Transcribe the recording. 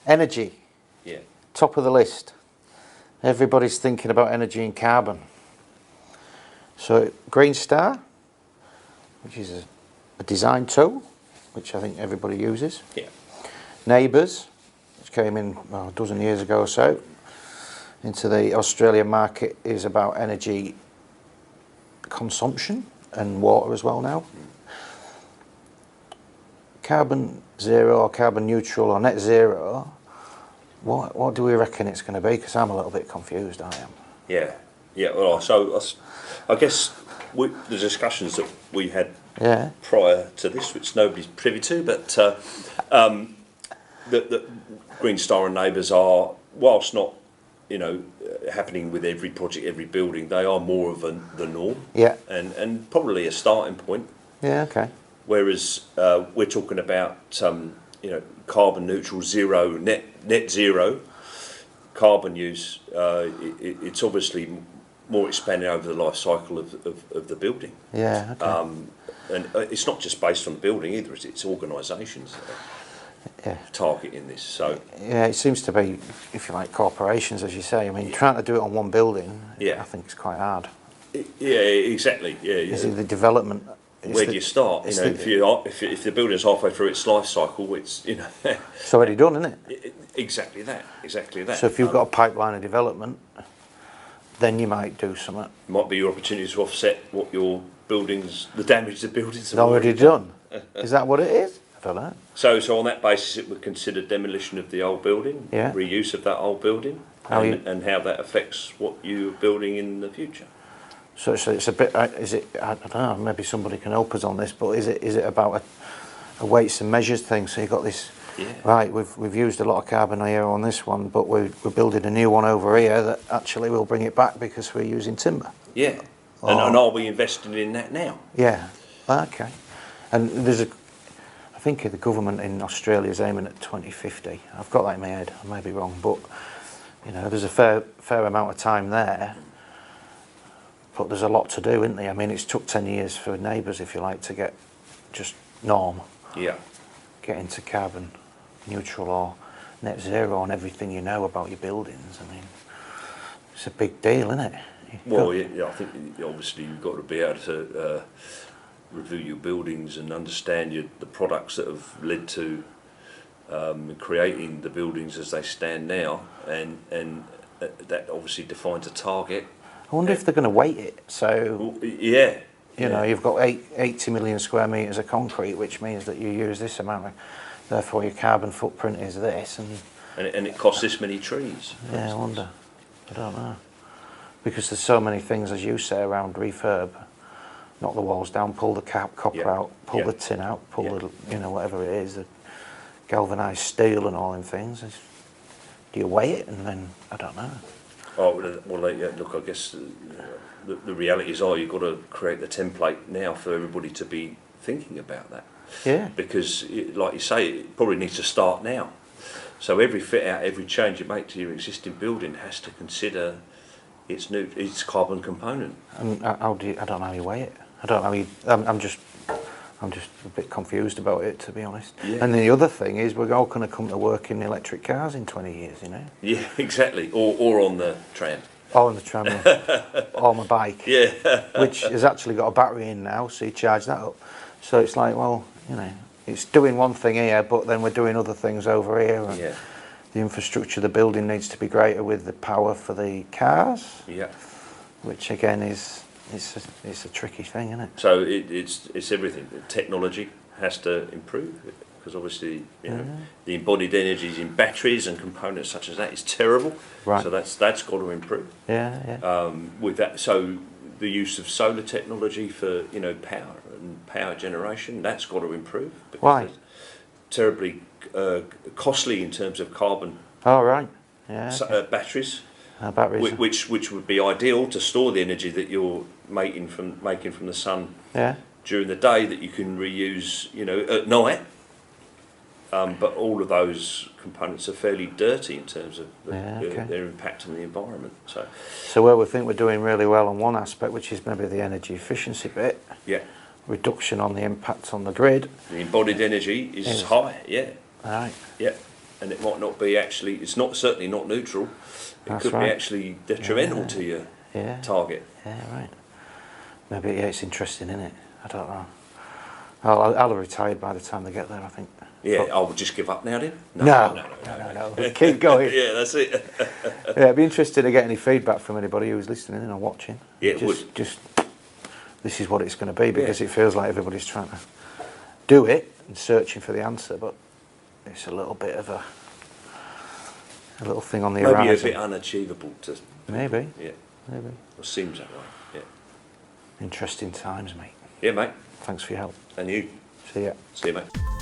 Energy, Yeah. top of the list. Everybody's thinking about energy and carbon. So Green Star, which is a design tool, which I think everybody uses. Yeah. Neighbours, which came in a dozen years ago or so, into the Australian market, is about energy consumption and water as well now. Carbon zero or carbon neutral or net zero, what do we reckon it's going to be? Because I'm a little bit confused, I am. Yeah. Yeah. Well, so I guess the discussions that we had prior to this, which nobody's privy to, but the Green Star and Neighbours are, whilst not, happening with every project, every building, they are more of the norm. Yeah. And probably a starting point. Yeah. Okay. Whereas we're talking about carbon neutral, zero, net zero carbon use. It's obviously more expanding over the life cycle of the building. Yeah. Okay. And it's not just based on the building either. It's organisations targeting this. So yeah, it seems to be, if you like, corporations, as you say. I mean, trying to do it on one building, I think it's quite hard. Yeah, exactly. Yeah. Is it the development? Where do you start? If the building's halfway through its life cycle, it's it's already done, isn't it? Exactly that. So if you've got a pipeline of development, then you might do something. Might be your opportunity to offset what your buildings, the damage the buildings have already done. Is that what it is? I don't know. So on that basis, it would consider demolition of the old building, reuse of that old building, and how that affects what you're building in the future. So it's a bit. Is it? I don't know. Maybe somebody can help us on this. But is it about a weights and measures thing? So you've got this. Yeah. Right. We've used a lot of carbon here on this one, but we're building a new one over here that actually will bring it back because we're using timber. Yeah. And are we investing in that now? Yeah. Okay. And I think the government in Australia is aiming at 2050. I've got that in my head. I may be wrong, but there's a fair amount of time there. But there's a lot to do, isn't there? I mean, it's took 10 years for Neighbours, if you like, to get just norm. Yeah. Get into carbon neutral or net zero on everything you know about your buildings. I mean, it's a big deal, isn't it? I think obviously you've got to be able to review your buildings and understand the products that have led to creating the buildings as they stand now, and that obviously defines a target. I wonder if they're going to weight it. So you've got 80 million square metres of concrete, which means that you use this amount. Therefore, your carbon footprint is this, and it costs this many trees. Yeah, I wonder. I don't know, because there's so many things, as you say, around refurb. Knock the walls down, pull the copper out, pull the tin out, pull the whatever it is, the galvanised steel and all them things. Do you weigh it and then I don't know. Oh well, look, I guess the realities are you've got to create the template now for everybody to be thinking about that. Yeah. Because, like you say, it probably needs to start now. So every fit out, every change you make to your existing building has to consider its carbon component. And I don't know how you weigh it. I don't know. I'm just a bit confused about it, to be honest. Yeah. And then the other thing is we're all going to come to work in electric cars in 20 years, Yeah, exactly. Or on the tram. Or on the tram, or on my bike. Yeah. Which has actually got a battery in now, so you charge that up. So it's like, well, it's doing one thing here, but then we're doing other things over here. And the infrastructure of the building needs to be greater with the power for the cars. Yeah. Which again it's a tricky thing, isn't it? So it's everything. The technology has to improve because obviously the embodied energies in batteries and components such as that is terrible. Right. So that's got to improve. Yeah. With that, so the use of solar technology for power and power generation, that's got to improve. Because why? It's terribly costly in terms of carbon. Oh right. Yeah. Okay. Batteries. Batteries. Which would be ideal to store the energy that you're making from the sun during the day that you can reuse at night. But all of those components are fairly dirty in terms of their impact on the environment. So where we think we're doing really well on one aspect, which is maybe the energy efficiency bit. Yeah. Reduction on the impact on the grid. The embodied energy is high. Yeah. Right. Yeah. and it might not be actually. It's not certainly not neutral. It That's could right. be actually detrimental to your target. Yeah, right. Maybe, yeah, it's interesting, isn't it? I don't know. I'll have retired by the time they get there, I think. Yeah, But I would just give up now then. no. Keep going. Yeah, that's it. Yeah, it'd be interesting to get any feedback from anybody who's listening in or watching. Yeah, it would. Just this is what it's going to be, because it feels like everybody's trying to do it and searching for the answer, but it's a little bit of a little thing on the horizon. Maybe a bit unachievable to. Maybe. Yeah. Maybe. It seems that way. Yeah. Interesting times, mate. Yeah, mate. Thanks for your help. And you. See ya. See you, mate.